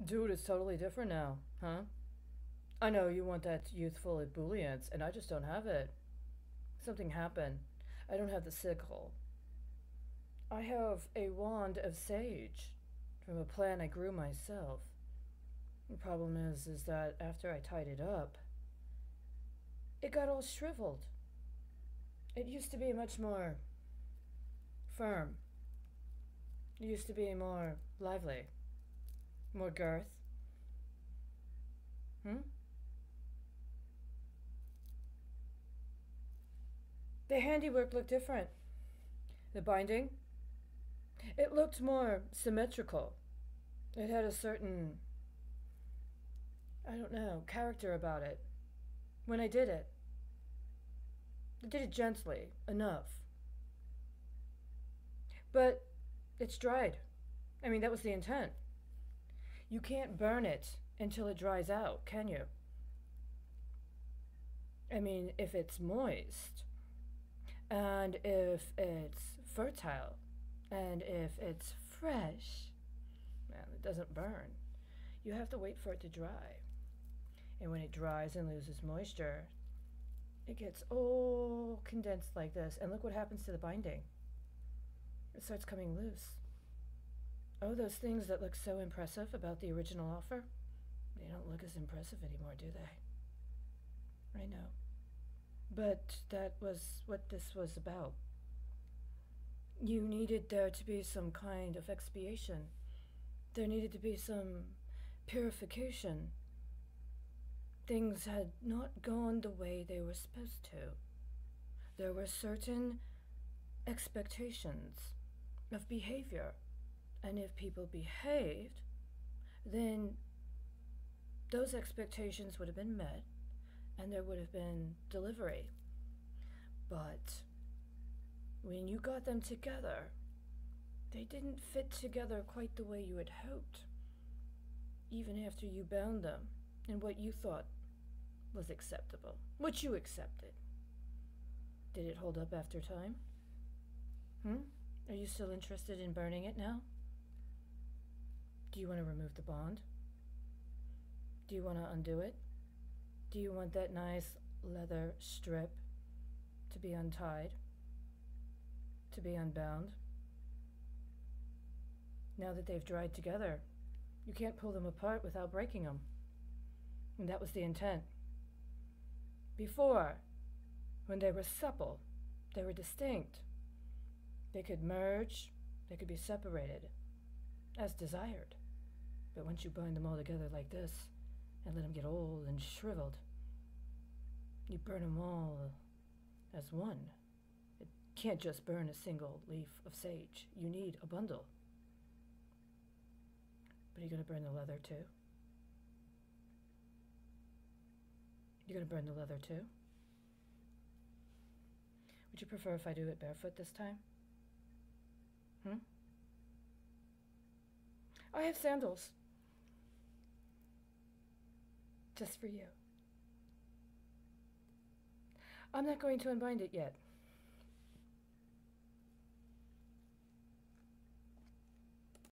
Dude, it's totally different now, huh? I know you want that youthful ebullience, and I just don't have it. Something happened. I don't have the sickle. I have a wand of sage from a plant I grew myself. The problem is that after I tied it up, it got all shriveled. It used to be much more firm. It used to be more lively, more girth. Hmm? The handiwork looked different. The binding, it looked more symmetrical. It had a certain, I don't know, character about it. When I did it gently enough. But it's dried. I mean, that was the intent. You can't burn it until it dries out, can you? I mean, if it's moist, and if it's fertile, and if it's fresh, man, it doesn't burn. You have to wait for it to dry. And when it dries and loses moisture, it gets all condensed like this. And look what happens to the binding. It starts coming loose. Oh, those things that look so impressive about the original offer, they don't look as impressive anymore, do they? I know. But that was what this was about. You needed there to be some kind of expiation. There needed to be some purification. Things had not gone the way they were supposed to. There were certain expectations of behavior. And if people behaved, then those expectations would have been met and there would have been delivery. But when you got them together, they didn't fit together quite the way you had hoped, even after you bound them in what you thought was acceptable, what you accepted. Did it hold up after time? Are you still interested in burning it now? Do you want to remove the bond? Do you want to undo it? Do you want that nice leather strip to be untied? To be unbound? Now that they've dried together, you can't pull them apart without breaking them. And that was the intent. Before, when they were supple, they were distinct. They could merge, they could be separated, as desired. But once you bind them all together like this, and let them get old and shriveled, you burn them all as one. It can't just burn a single leaf of sage. You need a bundle. But are you going to burn the leather too? You're going to burn the leather too? Would you prefer if I do it barefoot this time? I have sandals. Just for you. I'm not going to unbind it yet.